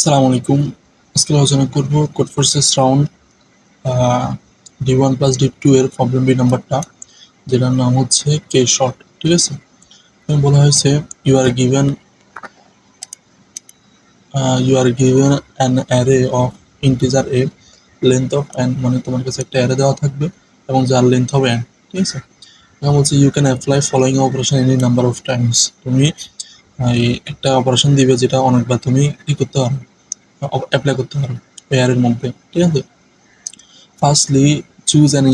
আসসালামু আলাইকুম। আজকে আলোচনা করব code forces round D1 plus D2 এর প্রবলেম বি নাম্বারটা, যেটার নাম হচ্ছে কে শর্ট। ঠিক আছে, এখানে বলা হয়েছে you are given an array of integer A, length of n, মানে তোমার কাছে একটা অ্যারে দেওয়া থাকবে এবং যার লেন্থ হবে n। ঠিক আছে, এখন বলছে you can apply following operation any number of times. তুমি এই একটা অপারেশন দিবে যেটা অনেকবার তুমি কি করতে পারো, অ্যাপ্লাই করতে পারো এর মধ্যে। ঠিক আছে, ফার্স্টলি চুজ অ্যান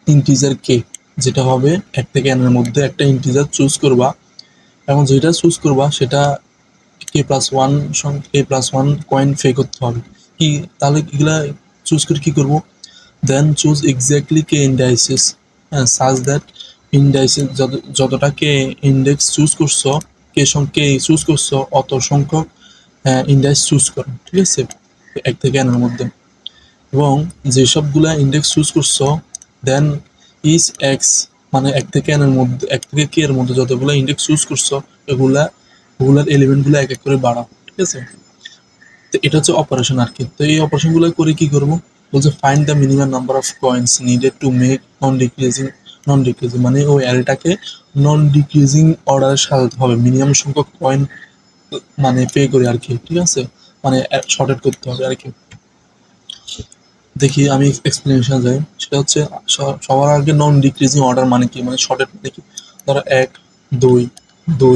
ইন্টিজার কে, যেটা হবে 1 থেকে n এর মধ্যে একটা ইন্টিজার চুজ করবা এবং যেটা চুজ করবা সেটা k+1 কয়েন পে করতে হবে। কি তাহলে এগুলা চুজ করে কি করব, দেন চুজ এক্স্যাক্টলি কে ইন্ডাইসেস, হ্যাঁ, সাজ দ্যাট ইন্ডাইসেস যতটা কে ইন্ডেক্স চুজ করছো, কে চুজ করছো অত সংখ্যক ইন্ডেক্স চুজ করো। ঠিক আছে, 1 থেকে n এর মধ্যে, এবং যেসবগুলা ইন্ডেক্স চুজ করছো দেন ইজ এক্স, মানে 1 থেকে n এর মধ্যে, 1 থেকে k এর মধ্যে যতগুলো ইন্ডেক্স চুজ করছো ওগুলার এলিমেন্টগুলো এক এক করে বাড়াও। ঠিক আছে, তো এটা হচ্ছে অপারেশন আর কি। তো এই অপারেশনগুলো করে কি করব, বলছে find the minimum number of coins needed to make non decreasing, মানে ওই অ্যারেটাকে নন ডিক্রিজিং অর্ডারে সাজাতে হবে, মিনিমাম সংখ্যক কয়েন মানে পে করে আর কি। ঠিক আছে, মানে শর্টেড করতে হবে আর কি। দেখি আমি এক্সপ্লেনেশন যাই, সেটা হচ্ছে সবার আগে নন ডিক্রিজিং অর্ডার মানে কি, মানে শর্টেড মানে কি, ধরো 1 2 2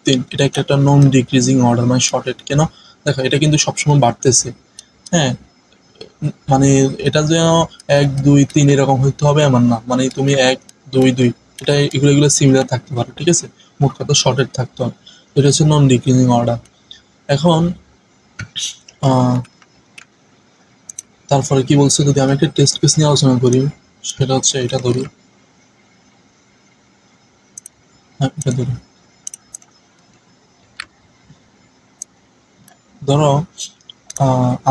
3, এটা একটা নন ডিক্রিজিং অর্ডার, মানে শর্টেড কেন, দেখো এটা কিন্তু সবসময় বাড়তেছে। হ্যাঁ, মানে এটা যেন 1 2 3 এরকম হইতে হবে এমন না, মানে তুমি 1 2 2 এটা এগুলো সিমিলার থাকতে পারে। ঠিক আছে, মোট কথা শর্টেড থাকতে হবে, এটা হচ্ছে নন ডিক্রিজিং অর্ডার। এখন তারপরে কি বলছে, যদি আমি একটা টেস্ট কেস নিয়ে আলোচনা করি, সেটা হচ্ছে এটা ধরি, হ্যাঁ এটা ধরি, ধরো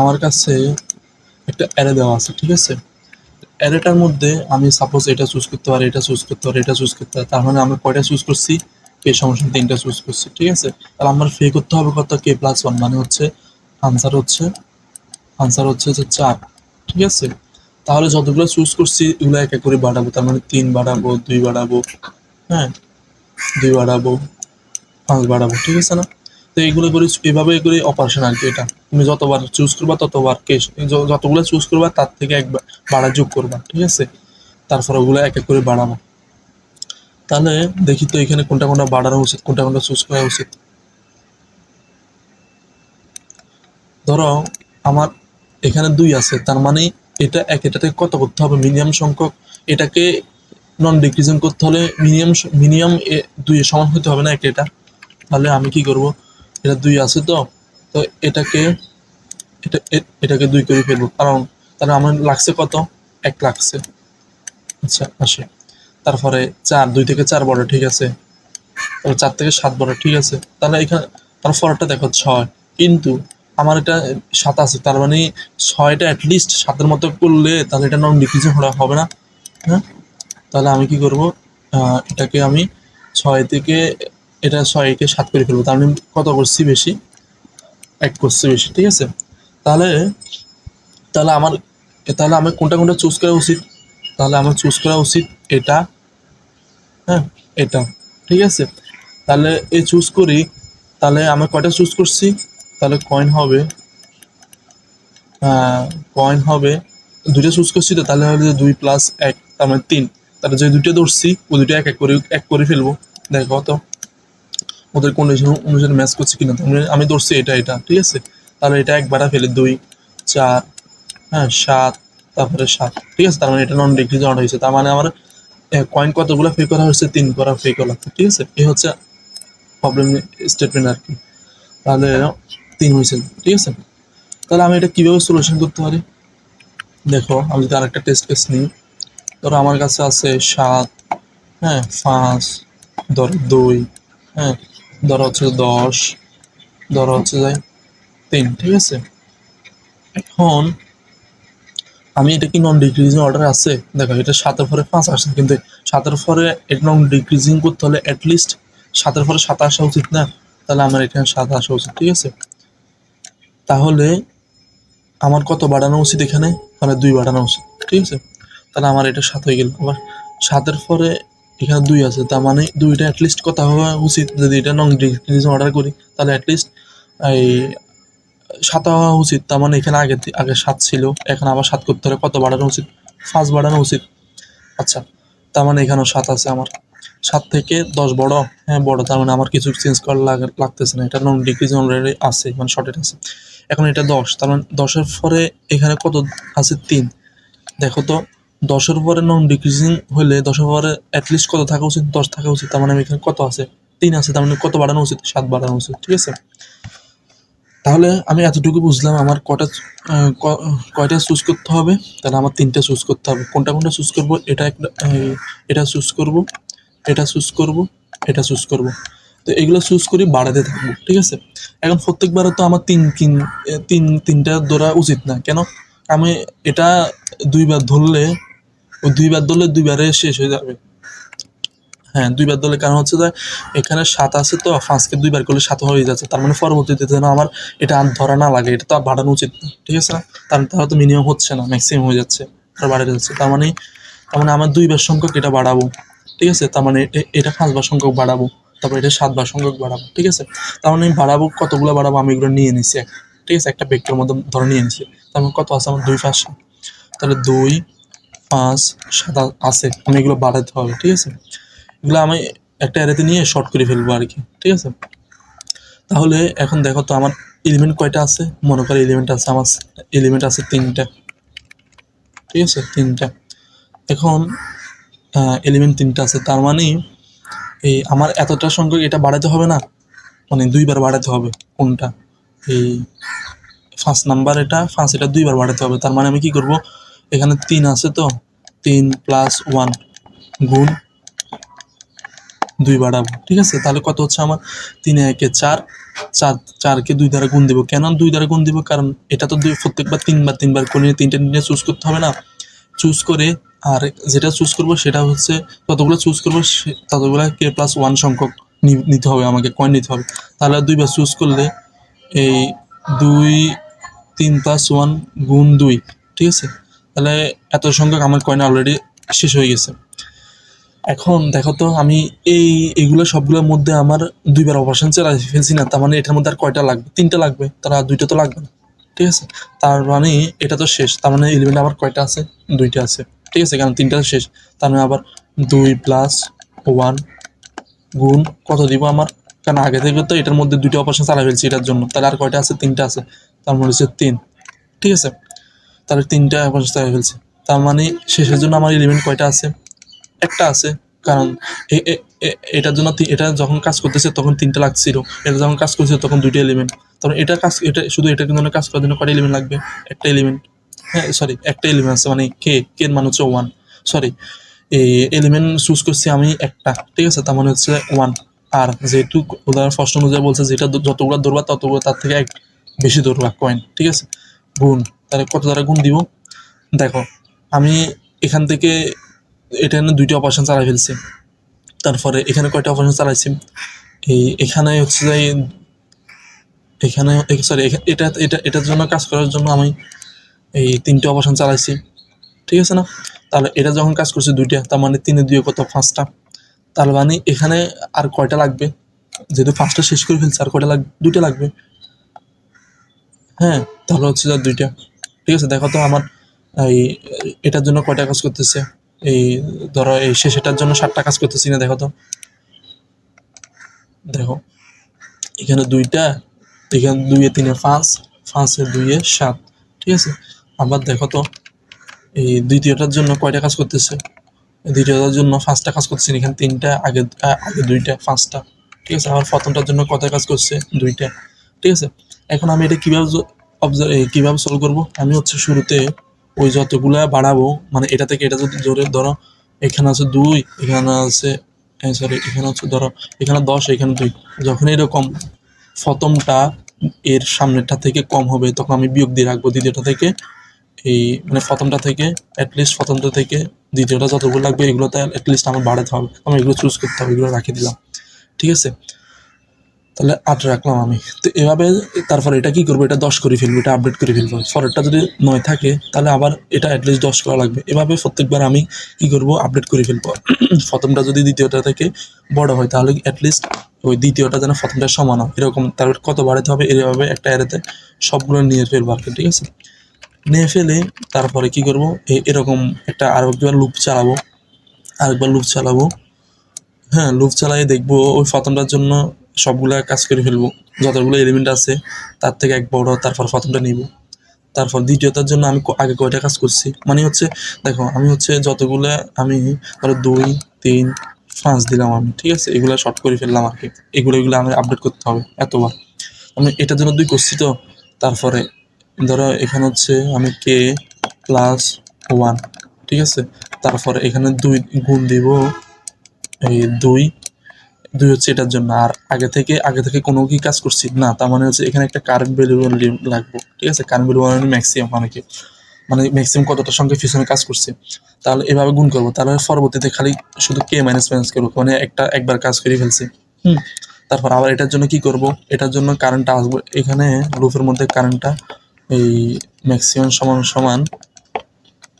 আমার কাছে একটা অ্যারে দেওয়া আছে। ঠিক আছে, অ্যারেটার মধ্যে আমি সাপোজ এটা চুজ করতে পারি, এটা চুজ করতে পারি, এটা চুজ করতে পারি, তার মানে আমি কয়টা চুজ করছি, কে সমস্যা 3টা চুজ করছি। ঠিক আছে, তাহলে আমার পে করতে হবে কত, k+1, মানে হচ্ছে আনসার হচ্ছে যে 4। ঠিক আছে, তাহলে যতগুলো চুজ করছি এগুলো এক এক করে বাড়াবো, তার মানে 3 বাড়াবো, 2 বাড়াবো, হ্যাঁ 2 বাড়াবো, 5 বাড়াবো। ঠিক আছে না, তো এইগুলো করে এভাবে করে অপারেশন আর কি। এটা তুমি যতবার চুজ করবা ততবার যতগুলো চুজ করবা তার থেকে একবার বাড়া যোগ করবা। ঠিক আছে, তারপর ওগুলো এক এক করে বাড়াবো। তাহলে দেখি তো এখানে কোনটা কোনটা বাড়ানো উচিত, কোনটা কোনটা চুজ করা উচিত। ধরো আমার এখানে 2 আছে, তার মানে এটা থেকে কত করতে হবে, মিনিমাম সংখ্যক, এটাকে নন ডিক্রিজিং করতে হলে মিনিমাম 2 এর সমান হতে হবে না এটা। তাহলে আমি কি করব, এটা 2 আছে তো তো এটাকে এটাকে 2 করে ফেলবো, কারণ তাহলে আমার লাগছে কত, 1 লাগছে। আচ্ছা আসে, তারপরে 4, 2 থেকে 4 বড়। ঠিক আছে, তারপর 4 থেকে 7 বড়। ঠিক আছে, তাহলে এখানে তার পরেরটা দেখো 6, কিন্তু আমার এটা 7 আছে, তার মানে 6টা অ্যাটলিস্ট 7-এর মতো করলে তাহলে এটা নন ডিক্রিজিং হবে না। হ্যাঁ, তাহলে আমি কি করব, এটাকে আমি 6 থেকে, এটা 6কে 7 করে ফেলবো, তার মানে কত করছি বেশি, 1 করছি বেশি। ঠিক আছে, তাহলে তাহলে আমার তাহলে আমার কোনটা কোনটা চুজ করা উচিত, তাহলে আমার চুজ করা উচিত এটা, হ্যাঁ এটা। ঠিক আছে, তাহলে এই চুজ করি, তাহলে আমি কয়টা চুজ করছি, তাহলে কয়েন হবে 2টা চুজ করছি, তো তাহলে হবে 2 + 1, তার মানে 3। তাহলে যে 2টা ধরছি ওই 2টা এক করে ফেলবো, দেখো তো ওদের কন্ডিশন অনুসারে ম্যাচ করছে কিনা। আমি ধরছি এটা। ঠিক আছে, তাহলে এটা একবার ফেলে 2 4, হ্যাঁ 7, তারপরে 7। ঠিক আছে, তার মানে এটা নন ডিক্রিজিং অর্ডার হয়েছে, তার মানে আমার কয়েন কতগুলো পে করা হয়েছে, 3 করা পে করা। ঠিক আছে, এই হচ্ছে প্রবলেম স্টেটমেন্ট আর কি। তাহলে 3 হয়েছে। ঠিক আছে, তাহলে আমি এটা কিভাবে সলিউশন করতে পারি, দেখো আমি যদি আরেকটা টেস্ট কেস নিই, ধরো আমার কাছে আছে 7, হ্যাঁ 5, ধরো 2, হ্যাঁ ধরো হচ্ছে 10, ধরো হচ্ছে 3। ঠিক আছে, এখন আমি এটা কি নন ডিক্রিজিং অর্ডার আছে, দেখো এটা 7-এর পরে 5 আসছে, কিন্তু 7-এর পরে এটা নন ডিক্রিজিং করতে হলে অ্যাটলিস্ট 7-এর পরে 7 আসা উচিত না, তাহলে আমার এখানে 7 আসা উচিত। ঠিক আছে, তাহলে আমার কত বাড়ানো উচিত এখানে, মানে 2 বাড়ানো উচিত, ঠিক আছে। তাহলে আমার এটা 7 হয়ে গেল। আবার 7-এর পরে এখানে 2 আছে, তার মানে 2টা অ্যাটলিস্ট কত হওয়া উচিত, যদি এটা নন ডিক্রিজিং অর্ডার করি তাহলে অ্যাটলিস্ট এই 7 হওয়া উচিত। তার মানে এখানে আগে 7 ছিল, এখন আবার 7 করতে হলে কত বাড়ানো উচিত, 5 বাড়ানো উচিত। আচ্ছা, তার মানে এখানেও 7 আছে আমার। 7 থেকে 10 বড়, হ্যাঁ বড়, তার মানে আমার কিছু চেঞ্জ করা লাগতেছে না, এটা নন ডিক্রিজিং অলরেডি আছে, মানে শর্টেড আছে। এখন এটা 10, তার মানে 10-এর পরে এখানে কত আছে, 3। দেখো তো 10-এর পরে নন ডিক্রিজিং হলে 10-এর পরে অ্যাটলিস্ট কত থাকা উচিত, 10 থাকা উচিত। তার মানে আমি এখানে কত আছে, 3 আছে, তার মানে কত বাড়ানো উচিত, 7 বাড়ানো উচিত, ঠিক আছে। তাহলে আমি এতটুকু বুঝলাম আমার কয়টা চুজ করতে হবে। তাহলে আমার 3টা চুজ করতে হবে। কোনটা কোনটা চুজ করবো, এটা চুজ করব, এটা চুজ করব, এটা চুজ করব। তো এগুলো চুজ করি, বাড়াতে থাকবো, ঠিক আছে। এখন প্রত্যেকবারে তো আমার তিনটা ধরা উচিত না, কেন? আমি এটা 2বার ধরলে, ওই 2বার ধরলে 2বারে শেষ হয়ে যাবে। হ্যাঁ, 2বার ধরলে, কারণ হচ্ছে যে এখানে 7 আছে, তো 5-কে 2বার করলে 7 হয়ে যাচ্ছে। তার মানে পরবর্তীতে যেন আমার এটা আর ধরা না লাগে, এটা তো আর বাড়ানো উচিত না, ঠিক আছে না? তাহলে তো মিনিমাম হচ্ছে না, ম্যাক্সিমাম হয়ে যাচ্ছে, আর বাড়াতে যাচ্ছে। তার মানে আমার 2বার সংখ্যক এটা বাড়াবো, ঠিক আছে। তার মানে এটা 5বার সংখ্যক বাড়াবো, তারপর এটা 7বার সংখ্যক বাড়াবো, ঠিক আছে। তার মানে আমি বাড়াবো, কতগুলো বাড়াবো আমি এগুলো নিয়ে নিছি, ঠিক আছে, একটা ভেক্টর মধ্যে ধরে নিয়ে নিছি। তার মানে কত আছে আমার, 2, 5, 7। তাহলে 2, 5, 7 আছে, আমি এগুলো বাড়াতে হবে, ঠিক আছে। এগুলো আমি একটা অ্যারেতে নিয়ে শর্ট করে ফেলবো আর কি, ঠিক আছে। তাহলে এখন দেখো তো আমার এলিমেন্ট কয়টা আছে, মনে করো এলিমেন্ট আছে 3টা, ঠিক আছে, 3টা। এখন এলিমেন্ট 3টা আছে, তার মানে এই আমার এতটা সংখ্যক এটা বাড়াতে হবে না, মানে 2বার বাড়াতে হবে। কোনটা, এই ফার্স্ট নাম্বার, এটা 2বার বাড়াতে হবে। তার মানে আমি কি করব, এখানে 3 আছে, তো 3 + 1 গুণ 2 বাড়াবো, ঠিক আছে। তাহলে কত হচ্ছে আমার, 3 × 1 = 4, 4কে 2 দ্বারা গুণ দিব। কেন 2 দ্বারা গুণ দিব, কারণ এটা তো প্রত্যেকবার 3বার করে তিনটা নিয়ে চুজ করতে হবে না, চুজ করে, আর যেটা চুজ করব সেটা হচ্ছে, যতগুলো চুজ করব ততগুলো k+1 সংখ্যক নিতে হবে, আমাকে কয়েন নিতে হবে। তাহলে 2বার চুজ করলে এই 2, 3 + 1 গুণ 2, ঠিক আছে। তাহলে এত সংখ্যক আমার কয়েন অলরেডি শেষ হয়ে গেছে। এখন দেখো তো আমি এইগুলো সবগুলোর মধ্যে আমার 2বার অপারেশন চালাই ফেলছি না, তার মানে এটার মধ্যে আর কয়টা লাগবে, 3টা লাগবে, তার আর 2টা তো লাগবে না, ঠিক আছে। তার মানে এটা তো শেষ, তার মানে এলিমেন্ট আবার কয়টা আছে, 2টা আছে, ঠিক আছে, কারণ 3টা শেষ। তার মানে আবার 2 + 1 গুণ কত দিব আমার, কারণ আগে থেকে তো এটার মধ্যে 2টা অপারেশন চালাই ফেলছি এটার জন্য, তাহলে আর কয়টা আছে, 3টা আছে, তার মানে হচ্ছে 3, ঠিক আছে। তাহলে 3টা অপারেশন চালাই ফেলছি, তার মানে শেষের জন্য আমার এলিমেন্ট কয়টা আছে, একটা আছে। কারণ এটার জন্য এটা যখন কাজ করতেছে তখন 3টা লাগছিল, এটা যখন কাজ করছে তখন 2টা এলিমেন্ট। তখন এটা শুধু এটার জন্য কাজ করার জন্য কয়টা এলিমেন্ট লাগবে, একটা এলিমেন্ট, হ্যাঁ সরি, একটা এলিমেন্ট আছে, মানে এর মান হচ্ছে 1, সরি, এই এলিমেন্ট চুজ করছি আমি একটা, ঠিক আছে, তার মানে হচ্ছে 1। আর যেহেতু উদাহরণ প্রশ্ন অনুযায়ী বলছে যেটা যতগুলো ধরবা ততগুলো তার থেকে বেশি ধরবা কয়েন, ঠিক আছে, গুণ। তাহলে কত দ্বারা গুণ দিব, দেখো আমি এখান থেকে এটা 2টা অপারেশন চালাই ফেলছি। তারপরে এখানে কয়টা অপারেশন চালাইছি, এখানে হচ্ছে যে এখানে, সরি, এটার জন্য কাজ করার জন্য আমি এই 3টে অপারেশন চালাইছি, ঠিক আছে না। তাহলে এটা যখন কাজ করছে 2টা, তার মানে 3 × 2 কত, 5টা। তার মানে এখানে আর কয়টা লাগবে, যেহেতু 5টা শেষ করে ফেলছে, আর কয়টা লাগবে, 2টা লাগবে, হ্যাঁ। তাহলে হচ্ছে যে 2টা, ঠিক আছে। দেখো তো আমার এই এটার জন্য কয়টা কাজ করতেছে, এই ধরো এই শেষেটার জন্য 7টা কাজ করতেছি না, দেখো তো, দেখো এখানে 2টা, এখানে 2 × 3 = 5, 5 × 2 = 7, ঠিক আছে। আবার দেখো তো এই দ্বিতীয়টার জন্য কয়টা কাজ করতেছে, দ্বিতীয়টার জন্য 5টা কাজ করতেছে, এখানে 3টা, আগে 2টা, 5টা, ঠিক আছে। আবার প্রথমটার জন্য কয়টা কাজ করছে, 2টা, ঠিক আছে। এখন আমি এটা কিভাবে সলভ করবো, আমি হচ্ছে শুরুতে ওই যতগুলা বাড়াবো, মানে এটা থেকে এটা যদি জোরে ধরো, এখানে আছে 2, এখানে আছে, সরি, এখানে হচ্ছে ধরো এখানে 10, এখানে 2, যখন এরকম প্রথমটা এর সামনেরটা থেকে কম হবে তখন আমি বিয়োগ দিয়ে রাখবো দ্বিতীয়টা থেকে, এই মানে প্রথমটা থেকে, অ্যাটলিস্ট প্রথমটা থেকে দ্বিতীয়টা যতগুলো লাগবে এগুলোতে অ্যাটলিস্ট আমার বাড়াতে হবে, আমার এগুলো চুজ করতে হবে, এগুলো রাখে দিলাম, ঠিক আছে। তাহলে 8 রাখলাম আমি। তো এভাবে তারপরে এটা কি করবো, এটা 10 করে ফেলবো, এটা আপডেট করে ফেলবো। পরেরটা যদি 9 থাকে তাহলে আবার এটা অ্যাটলিস্ট 10 করা লাগবে। এভাবে প্রত্যেকবার আমি কি করবো, আপডেট করে ফেলবো। প্রথমটা যদি দ্বিতীয়টা থেকে বড় হয় তাহলে অ্যাটলিস্ট ওই দ্বিতীয়টা যেন প্রথমটার সমান হয়, এরকম তারপর কত বাড়াতে হবে এভাবে একটা অ্যারেতে সবগুলো নিয়ে ফেলবো আর কি, ঠিক আছে। নিয়ে ফেলে তারপরে কি করবো, এরকম একটা আরেকবার লুপ চালাবো, হ্যাঁ লুপ চালিয়ে দেখবো ওই প্রথমটার জন্য সবগুলা কাজ করে ফেলবো, যতগুলো এলিমেন্ট আছে তার থেকে এক বড়, তারপর প্রথমটা নিব। তারপর দ্বিতীয়টার জন্য আমি আগে কয়টা কাজ করছি, মানে হচ্ছে দেখো আমি হচ্ছে যতগুলো আমি ধরো 2 3 5 দিলাম আমি, ঠিক আছে, এগুলো শর্ট করে ফেললাম আর কি। এগুলো আমি আপডেট করতে হবে এতবার। আমি এটার জন্য 2 করছি তো। তারপরে ধরো এখানে হচ্ছে আমি কে প্লাস 1, ঠিক আছে। তারপরে এখানে 2 গুণ দিব এই 2 হচ্ছে এটার জন্য। আর আগে থেকে কোনো কি কাজ করছি না, তার মানে হচ্ছে এখানে একটা কারেন্ট ভ্যালু লাগবে, ঠিক আছে। কারেন্ট ভ্যালু মানে ম্যাক্সিমাম, মানে ম্যাক্সিমাম কতটা সংখ্যা পিছনে কাজ করছে, তাহলে এভাবে গুণ করবো। তাহলে পরবর্তীতে খালি শুধু কে মাইনাস মাইনাস করবো, মানে একবার কাজ করে ফেলছি। তারপর আবার এটার জন্য কি করব, এটার জন্য কারেন্টটা আসবে এখানে লুপের মধ্যে, কারেন্টটা এই ম্যাক্সিমাম সমান সমান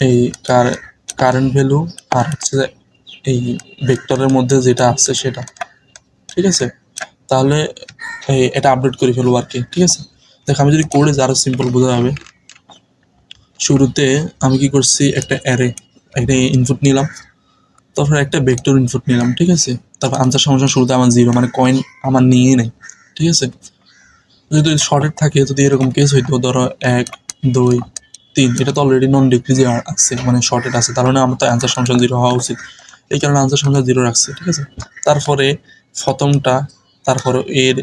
এই কারেন্ট ভ্যালু আর হচ্ছে এই ভেক্টরের মধ্যে যেটা আছে সেটা, ঠিক আছে। তাহলে এটা আপডেট করে ফেলবো আর কি, ঠিক আছে। দেখো আমি যদি কোডে আরো সিম্পল বোঝা যাবে, শুরুতে আমি কি করছি, একটা ইনপুট নিলাম, তারপর একটা ভেক্টর ইনপুট নিলাম, ঠিক আছে। তারপর আনসার সমান শুরুতে আমার 0, মানে কয়েন আমার নিয়ে নেই, ঠিক আছে। যদি শর্টেড থাকে, যদি এরকম কেস হইতো ধরো 1 2 3, এটা তো অলরেডি নন ডিক্রিজে আছে, মানে শর্টেড আছে, তার মানে আমার তো অ্যান্সার সমান 0 হওয়া উচিত। এই কারণে আনসার সমান 0 রাখছে, ঠিক আছে। তারপরে প্রথমটা, তারপরে এর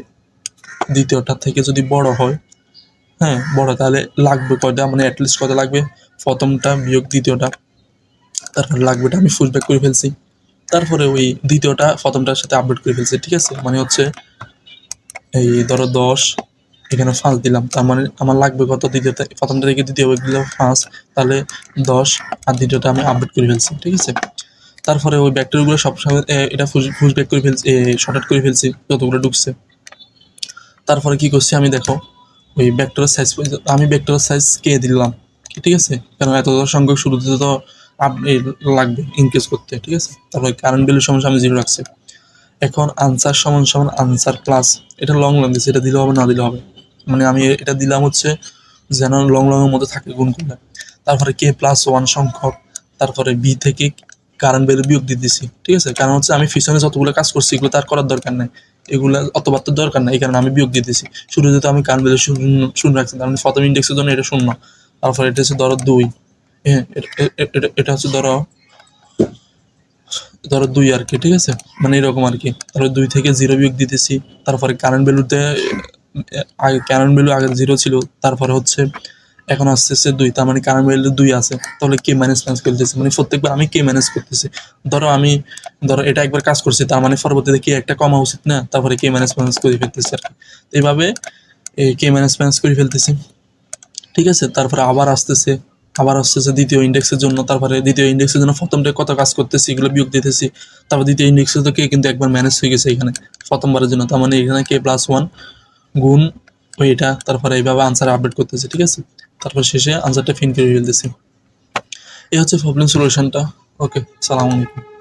দ্বিতীয়টা থেকে যদি বড় হয়, হ্যাঁ বড়, তাহলে লাগবে কয়টা, মানে অ্যাটলিস্ট কত লাগবে, প্রথমটা বিয়োগ দ্বিতীয়টা, তারপরে লাগবেটা আমি পুশব্যাক করে ফেলছি। তারপরে ওই দ্বিতীয়টা প্রথমটার সাথে আপডেট করে ফেলছি, ঠিক আছে। মানে হচ্ছে এই ধরো 10, এখানে 5 দিলাম, তার মানে আমার লাগবে কত, দ্বিতীয়টা প্রথমটা থেকে দ্বিতীয় দিলাম 5, তাহলে 10, আর দ্বিতীয়টা আমি আপডেট করে ফেলছি, ঠিক আছে। তারপরে ওই ব্যাকটেরিয়াগুলো সবসময় এটা পুশব্যাক করে ফেলছি, শর্ট করে ফেলছি যতগুলো ঢুকছে। তারপরে কি করছি আমি, দেখো ওই ভেক্টরের সাইজ, আমি ভেক্টরের সাইজ কে দিলাম, ঠিক আছে, কারণ এত সংখ্যক শুরুতে তো লাগবে ইনক্রিজ করতে, ঠিক আছে। তারপরে কারেন্ট ভ্যালু সমান আমি 0 রাখছি। এখন আনসার সমান সমান আনসার প্লাস, এটা লং দিচ্ছে, এটা দিলেও হবে না দিলেও হবে, মানে আমি এটা দিলাম হচ্ছে যেন লং এর মধ্যে থাকে গুণ করলে। তারপরে কে প্লাস 1 সংখ্যক, তারপরে বি থেকে কারেন্ট ভ্যালু বিয়োগ দিয়ে দিছি, ঠিক আছে। কারণ হচ্ছে আমি পিছনে যতগুলো কাজ করছি এগুলো তার করার দরকার নাই, এগুলা অতবার তো দরকার নাই, এই কারণে আমি বিয়োগ দিয়ে দিছি। শুরুতে তো আমি কারেন্ট ভ্যালু শূন্য রাখছি, কারণ প্রথম ইন্ডেক্সের জন্য এটা 0। তারপরে এটা হচ্ছে ধরো 2, হ্যাঁ এটা হচ্ছে ধরো 2 আর কি, ঠিক আছে, মানে এরকম আর কি। তারপরে 2 থেকে 0 বিয়োগ দিতেছি। তারপরে কারেন্ট ভ্যালুতে আগে কারেন্ট ভ্যালু আগে 0 ছিল, তারপরে হচ্ছে এখন আসতেছে 2, তার মানে কারেন্ট ভ্যালু 2 আছে, তাহলে কে মাইনাস মাইনাস করতেছি, মানে প্রত্যেকবার আমি কে মাইনাস করতেছি। ধরো এটা একবার কাজ করছি, তার মানে পরবর্তীতে কে একটা কমা উচিত না, তারপরে কে মাইনাস মাইনাস করে ফেলতেছি আর কি। এইভাবে কে মাইনাস মাইনাস করে ফেলতেছি, ঠিক আছে। তারপরে আবার আসতেছে দ্বিতীয় ইন্ডেক্সের জন্য, তারপরে দ্বিতীয় ইন্ডেক্সের জন্য প্রথমটা কত কাজ করতেছি এগুলো বিয়োগ দিতেছি। তারপর দ্বিতীয় ইন্ডেক্সে তো কে কিন্তু একবার ম্যানেজ হয়ে গেছে এখানে প্রথমবারের জন্য, তার মানে এখানে কে প্লাস 1 গুণ ওইটা, তারপরে এইভাবে আনসার আপডেট করতেছি, ঠিক আছে। তারপর শেষে আনসারটা ফিন করে ফেলতেছি। এই হচ্ছে প্রবলেম সলিউশনটা। ওকে, সালাম আলাইকুম।